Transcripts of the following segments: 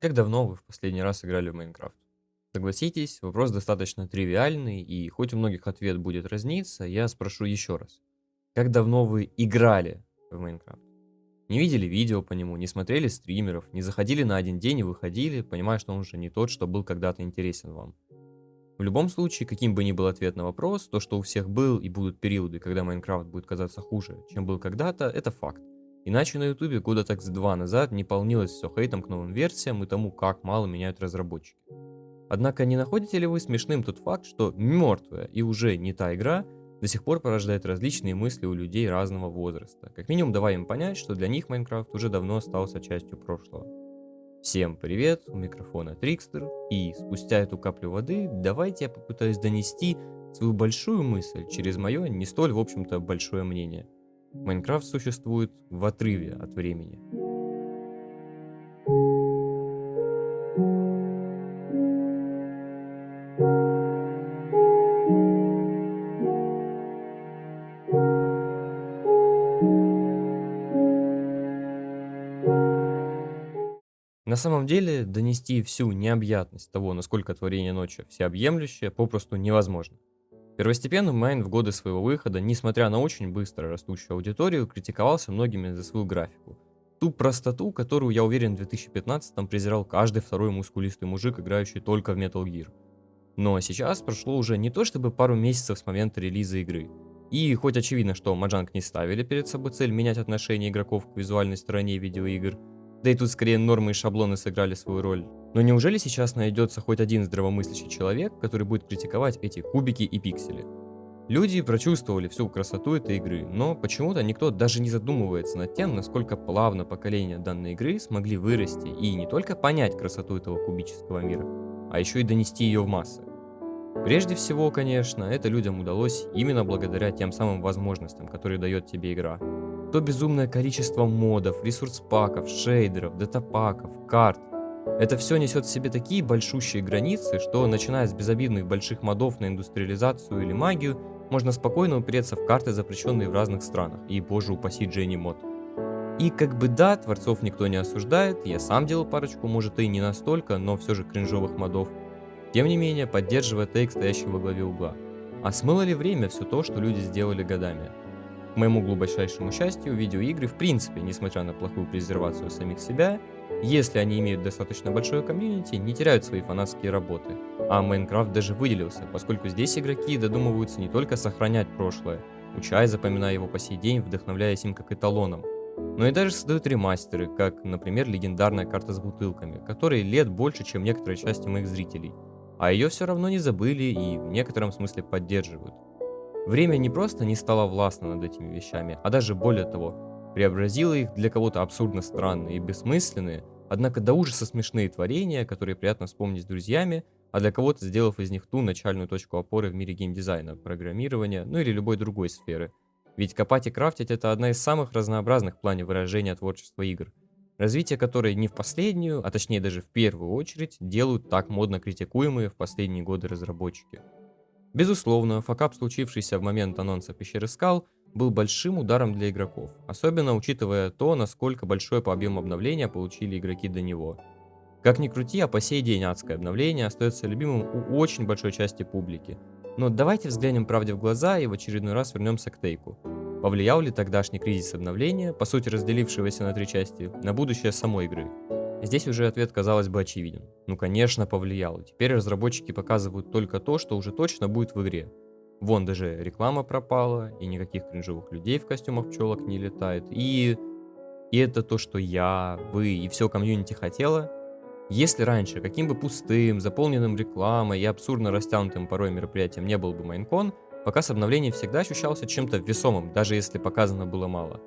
Как давно вы в последний раз играли в Майнкрафт? Согласитесь, вопрос достаточно тривиальный, и хоть у многих ответ будет разниться, я спрошу еще раз. Как давно вы играли в Майнкрафт? Не видели видео по нему, не смотрели стримеров, не заходили на один день и выходили, понимая, что он уже не тот, что был когда-то интересен вам. В любом случае, каким бы ни был ответ на вопрос, то, что у всех был и будут периоды, когда Майнкрафт будет казаться хуже, чем был когда-то, это факт. Иначе на Ютубе года так с два назад не полнилось все хейтом к новым версиям и тому, как мало меняют разработчики. Однако не находите ли вы смешным тот факт, что мертвая и уже не та игра до сих пор порождает различные мысли у людей разного возраста, как минимум давая им понять, что для них Майнкрафт уже давно остался частью прошлого. Всем привет, у микрофона Трикстер, и спустя эту каплю воды давайте я попытаюсь донести свою большую мысль через мое не столь, в общем-то, большое мнение. Майнкрафт существует в отрыве от времени. На самом деле, донести всю необъятность того, насколько творение ночи всеобъемлющее, попросту невозможно. Первостепенный Майн в годы своего выхода, несмотря на очень быстро растущую аудиторию, критиковался многими за свою графику. Ту простоту, которую, я уверен, в 2015-м презирал каждый второй мускулистый мужик, играющий только в Metal Gear. Но сейчас прошло уже не то чтобы пару месяцев с момента релиза игры. И хоть очевидно, что Mojang не ставили перед собой цель менять отношение игроков к визуальной стороне видеоигр, да и тут скорее нормы и шаблоны сыграли свою роль. Но неужели сейчас найдется хоть один здравомыслящий человек, который будет критиковать эти кубики и пиксели? Люди прочувствовали всю красоту этой игры, но почему-то никто даже не задумывается над тем, насколько плавно поколения данной игры смогли вырасти и не только понять красоту этого кубического мира, а еще и донести ее в массы. Прежде всего, конечно, это людям удалось именно благодаря тем самым возможностям, которые дает тебе игра. То безумное количество модов, ресурс-паков, шейдеров, датапаков, карт. Это все несет в себе такие большущие границы, что начиная с безобидных больших модов на индустриализацию или магию, можно спокойно упереться в карты, запрещенные в разных странах, и, боже упаси, Дженни мод. И как бы да, творцов никто не осуждает, я сам делал парочку, может и не настолько, но все же кринжовых модов. Тем не менее, поддерживая тейк, стоящий во главе угла. А смыло ли время все то, что люди сделали годами? К моему глубочайшему счастью, видеоигры в принципе, несмотря на плохую презервацию самих себя, если они имеют достаточно большое комьюнити, не теряют свои фанатские работы. А Майнкрафт даже выделился, поскольку здесь игроки додумываются не только сохранять прошлое, уча и запоминая его по сей день, вдохновляясь им как эталоном, но и даже создают ремастеры, как, например, легендарная карта с бутылками, которой лет больше, чем некоторые части моих зрителей. А ее все равно не забыли и в некотором смысле поддерживают. Время не просто не стало властно над этими вещами, а даже более того, преобразило их для кого-то абсурдно странные и бессмысленные, однако до ужаса смешные творения, которые приятно вспомнить с друзьями, а для кого-то сделав из них ту начальную точку опоры в мире геймдизайна, программирования, ну или любой другой сферы. Ведь копать и крафтить это одна из самых разнообразных в плане выражения творчества игр, развитие которой не в последнюю, а точнее даже в первую очередь, делают так модно критикуемые в последние годы разработчики. Безусловно, факап, случившийся в момент анонса Пещеры Скал, был большим ударом для игроков, особенно учитывая то, насколько большое по объему обновления получили игроки до него. Как ни крути, а по сей день адское обновление остается любимым у очень большой части публики. Но давайте взглянем правде в глаза и в очередной раз вернемся к тейку. Повлиял ли тогдашний кризис обновления, по сути разделившегося на три части, на будущее самой игры? Здесь уже ответ, казалось бы, очевиден. Ну, конечно, повлиял. Теперь разработчики показывают только то, что уже точно будет в игре. Вон даже реклама пропала, и никаких кринжовых людей в костюмах пчелок не летает. И это то, что я, вы и все комьюнити хотело. Если раньше, каким бы пустым, заполненным рекламой и абсурдно растянутым порой мероприятием не был бы Майнкон, показ обновлений всегда ощущался чем-то весомым, даже если показано было мало.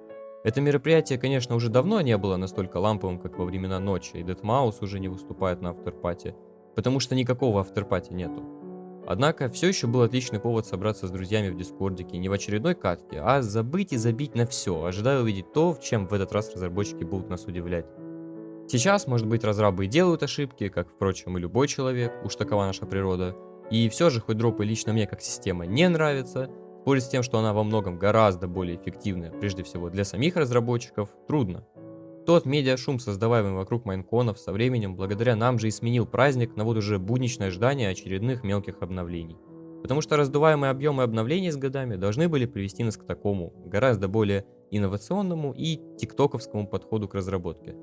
Это мероприятие, конечно, уже давно не было настолько ламповым, как во времена ночи, и Deadmau5 уже не выступает на авторпате, потому что никакого авторпати нету. Однако, все еще был отличный повод собраться с друзьями в дискордике не в очередной катке, а забыть и забить на все, ожидая увидеть то, в чем в этот раз разработчики будут нас удивлять. Сейчас, может быть, разрабы и делают ошибки, как, впрочем, и любой человек, уж такова наша природа. И все же, хоть дропы лично мне как система не нравится, спорить с тем, что она во многом гораздо более эффективная, прежде всего для самих разработчиков, трудно. Тот медиашум, создаваемый вокруг майнконов, со временем, благодаря нам же и сменил праздник на вот уже будничное ожидание очередных мелких обновлений. Потому что раздуваемые объемы обновлений с годами должны были привести нас к такому, гораздо более инновационному и тиктоковскому подходу к разработке.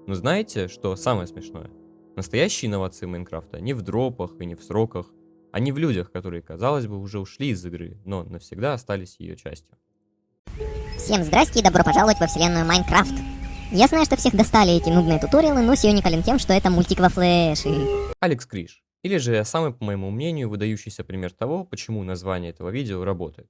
Но знаете, что самое смешное? Настоящие инновации Майнкрафта не в дропах и не в сроках, а не в людях, которые, казалось бы, уже ушли из игры, но навсегда остались ее частью. Всем здрасте и добро пожаловать во вселенную Майнкрафт. Я знаю, что всех достали эти нудные туториалы, но сей уникален тем, что это мультик во флеше. Алекс Криш. Или же самый, по моему мнению, выдающийся пример того, почему название этого видео работает.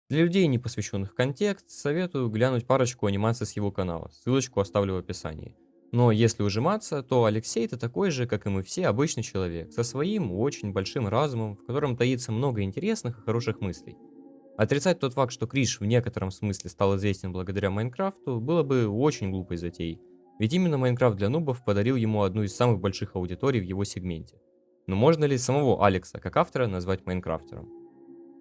Для людей, не посвященных в контекст, советую глянуть парочку анимаций с его канала, ссылочку оставлю в описании. Но если ужиматься, то Алексей это такой же, как и мы все, обычный человек, со своим очень большим разумом, в котором таится много интересных и хороших мыслей. Отрицать тот факт, что Криш в некотором смысле стал известен благодаря Майнкрафту, было бы очень глупой затеей. Ведь именно Майнкрафт для нубов подарил ему одну из самых больших аудиторий в его сегменте. Но можно ли самого Алекса, как автора, назвать майнкрафтером?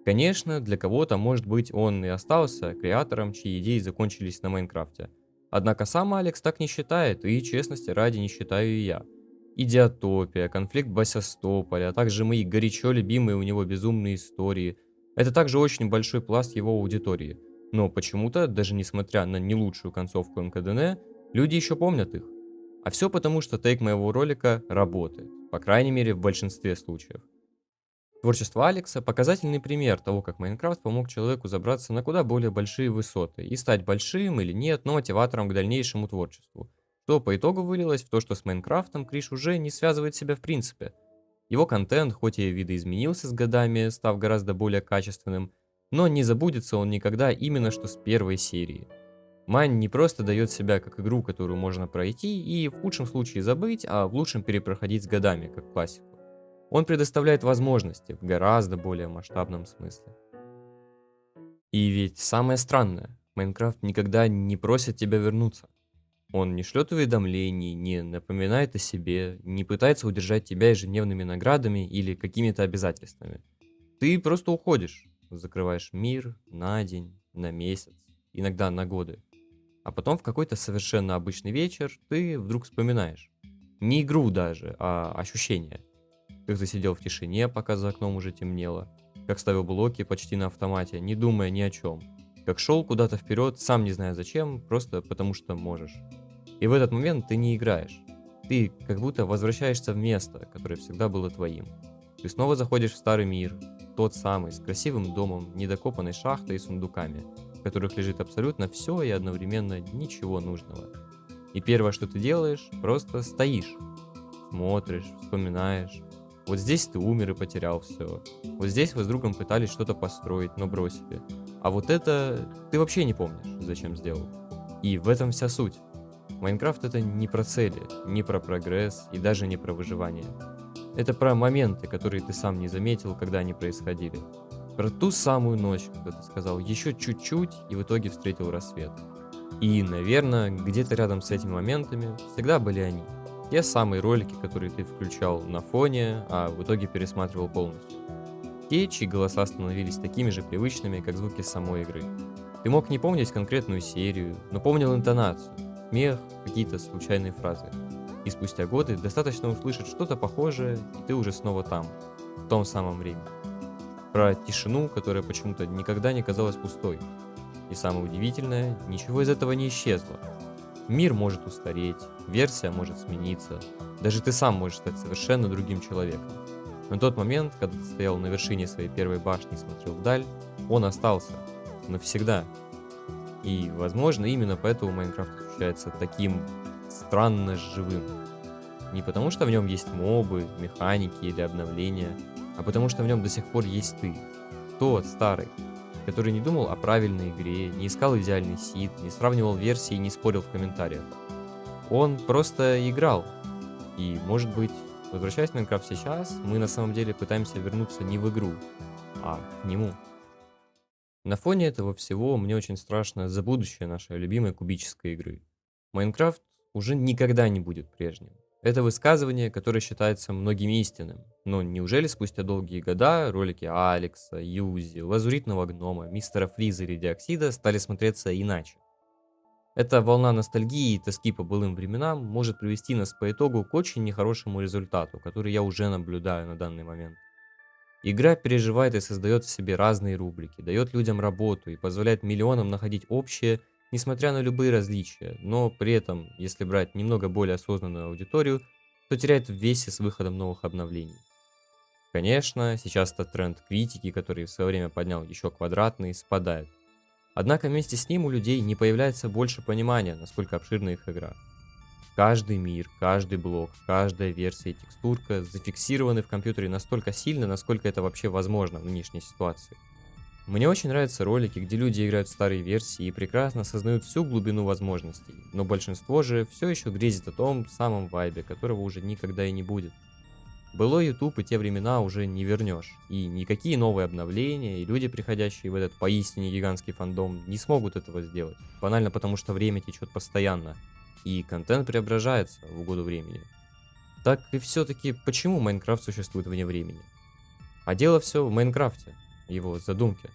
Конечно, для кого-то, может быть, он и остался креатором, чьи идеи закончились на Майнкрафте. Однако сам Алекс так не считает, и, честности ради, не считаю и я. Идиотопия, конфликт Басястополя, а также мои горячо любимые у него безумные истории – это также очень большой пласт его аудитории. Но почему-то, даже несмотря на не лучшую концовку МКДН, люди еще помнят их. А все потому, что тейк моего ролика работает, по крайней мере в большинстве случаев. Творчество Алекса – показательный пример того, как Майнкрафт помог человеку забраться на куда более большие высоты и стать большим или нет, но мотиватором к дальнейшему творчеству. Что по итогу вылилось в то, что с Майнкрафтом Криш уже не связывает себя в принципе. Его контент хоть и видоизменился с годами, став гораздо более качественным, но не забудется он никогда именно что с первой серии. Майн не просто дает себя как игру, которую можно пройти и в худшем случае забыть, а в лучшем перепроходить с годами, как классику. Он предоставляет возможности в гораздо более масштабном смысле. И ведь самое странное, Майнкрафт никогда не просит тебя вернуться. Он не шлет уведомлений, не напоминает о себе, не пытается удержать тебя ежедневными наградами или какими-то обязательствами. Ты просто уходишь, закрываешь мир на день, на месяц, иногда на годы. А потом в какой-то совершенно обычный вечер ты вдруг вспоминаешь. Не игру даже, а ощущения. Как ты сидел в тишине, пока за окном уже темнело. Как ставил блоки почти на автомате, не думая ни о чем. Как шел куда-то вперед, сам не зная зачем, просто потому что можешь. И в этот момент ты не играешь. Ты как будто возвращаешься в место, которое всегда было твоим. Ты снова заходишь в старый мир, тот самый, с красивым домом, недокопанной шахтой и сундуками, в которых лежит абсолютно все и одновременно ничего нужного. И первое, что ты делаешь, просто стоишь, смотришь, вспоминаешь. Вот здесь ты умер и потерял все. Вот здесь вы с другом пытались что-то построить, но бросили. А вот это ты вообще не помнишь, зачем сделал. И в этом вся суть. Майнкрафт это не про цели, не про прогресс и даже не про выживание. Это про моменты, которые ты сам не заметил, когда они происходили. Про ту самую ночь, когда ты сказал еще чуть-чуть и в итоге встретил рассвет. И, наверное, где-то рядом с этими моментами всегда были они. Те самые ролики, которые ты включал на фоне, а в итоге пересматривал полностью. Те, чьи голоса становились такими же привычными, как звуки самой игры. Ты мог не помнить конкретную серию, но помнил интонацию, смех, какие-то случайные фразы. И спустя годы достаточно услышать что-то похожее, и ты уже снова там, в том самом времени. Про тишину, которая почему-то никогда не казалась пустой. И самое удивительное, ничего из этого не исчезло. Мир может устареть, версия может смениться, даже ты сам можешь стать совершенно другим человеком. Но тот момент, когда ты стоял на вершине своей первой башни и смотрел вдаль, он остался. Навсегда. И, возможно, именно поэтому Майнкрафт ощущается таким странно живым. Не потому, что в нем есть мобы, механики или обновления, а потому, что в нем до сих пор есть ты. Тот старый, который не думал о правильной игре, не искал идеальный сид, не сравнивал версии и не спорил в комментариях. Он просто играл. И, может быть, возвращаясь в Майнкрафт сейчас, мы на самом деле пытаемся вернуться не в игру, а к нему. На фоне этого всего мне очень страшно за будущее нашей любимой кубической игры. Майнкрафт уже никогда не будет прежним. Это высказывание, которое считается многими истинным. Но неужели спустя долгие года ролики Алекса, Юзи, Лазуритного Гнома, Мистера Фриза или Диоксида стали смотреться иначе? Эта волна ностальгии и тоски по былым временам может привести нас по итогу к очень нехорошему результату, который я уже наблюдаю на данный момент. Игра переживает и создает в себе разные рубрики, дает людям работу и позволяет миллионам находить общее, несмотря на любые различия, но при этом, если брать немного более осознанную аудиторию, то теряет в весе с выходом новых обновлений. Конечно, сейчас этот тренд критики, который в свое время поднял еще квадратный, спадает. Однако вместе с ним у людей не появляется больше понимания, насколько обширна их игра. Каждый мир, каждый блок, каждая версия и текстурка зафиксированы в компьютере настолько сильно, насколько это вообще возможно в нынешней ситуации. Мне очень нравятся ролики, где люди играют в старые версии и прекрасно осознают всю глубину возможностей, но большинство же все еще грезит о том самом вайбе, которого уже никогда и не будет. Былой YouTube и те времена уже не вернешь, и никакие новые обновления и люди, приходящие в этот поистине гигантский фандом, не смогут этого сделать, банально потому что время течет постоянно, и контент преображается в угоду времени. Так и все-таки почему Майнкрафт существует вне времени? А дело все в Майнкрафте, его задумке.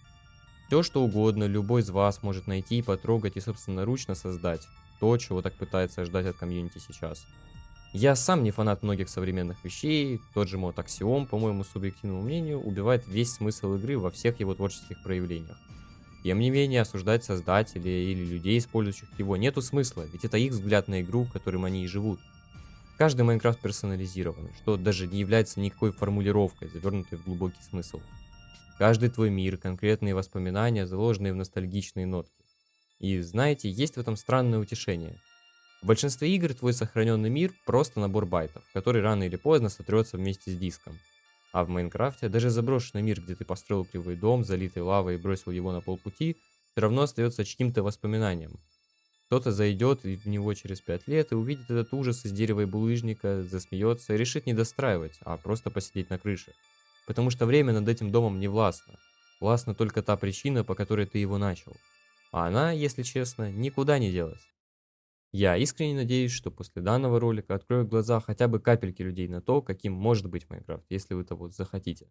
Все что угодно любой из вас может найти, потрогать и собственноручно создать то, чего так пытается ждать от комьюнити сейчас. Я сам не фанат многих современных вещей, тот же мод Axiom, по моему субъективному мнению, убивает весь смысл игры во всех его творческих проявлениях. Тем не менее, осуждать создателей или людей, использующих его, нету смысла, ведь это их взгляд на игру, которым они и живут. Каждый Майнкрафт персонализирован, что даже не является никакой формулировкой, завернутой в глубокий смысл. Каждый твой мир, конкретные воспоминания, заложенные в ностальгичные нотки. И знаете, есть в этом странное утешение. В большинстве игр твой сохраненный мир просто набор байтов, который рано или поздно сотрется вместе с диском. А в Майнкрафте даже заброшенный мир, где ты построил кривой дом, залитый лавой и бросил его на полпути, все равно остается чьим-то воспоминанием. Кто-то зайдет в него через 5 лет и увидит этот ужас из дерева и булыжника, засмеется и решит не достраивать, а просто посидеть на крыше. Потому что время над этим домом не властно. Властна только та причина, по которой ты его начал. А она, если честно, никуда не делась. Я искренне надеюсь, что после данного ролика откроют глаза хотя бы капельки людей на то, каким может быть Майнкрафт, если вы того захотите.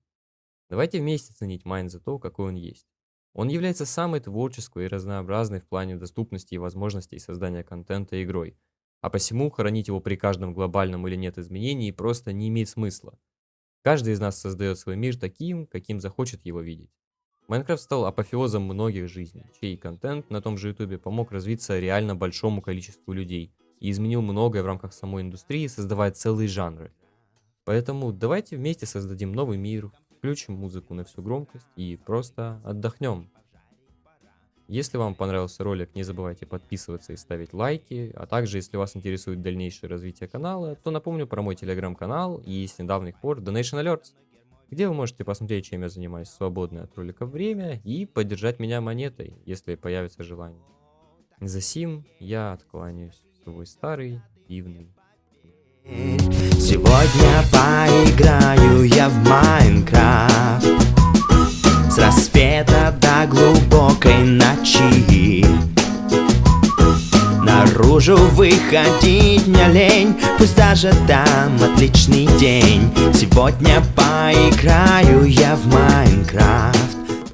Давайте вместе ценить Майн за то, какой он есть. Он является самой творческой и разнообразной в плане доступности и возможностей создания контента игрой, а посему хоронить его при каждом глобальном или нет изменении просто не имеет смысла. Каждый из нас создает свой мир таким, каким захочет его видеть. Майнкрафт стал апофеозом многих жизней, чей контент на том же ютубе помог развиться реально большому количеству людей и изменил многое в рамках самой индустрии, создавая целые жанры. Поэтому давайте вместе создадим новый мир, включим музыку на всю громкость и просто отдохнем. Если вам понравился ролик, не забывайте подписываться и ставить лайки, а также, если вас интересует дальнейшее развитие канала, то напомню про мой телеграм-канал и с недавних пор Donation Alerts, где вы можете посмотреть, чем я занимаюсь в свободное от роликов время и поддержать меня монетой, если появится желание. Засим я откланяюсь в свой старый дивный. Сегодня поиграю я в Майнкрафт с рассвета до глубокой ночи. Наружу выходить мне лень, пусть даже там отличный день. Сегодня поиграю я в Майнкрафт.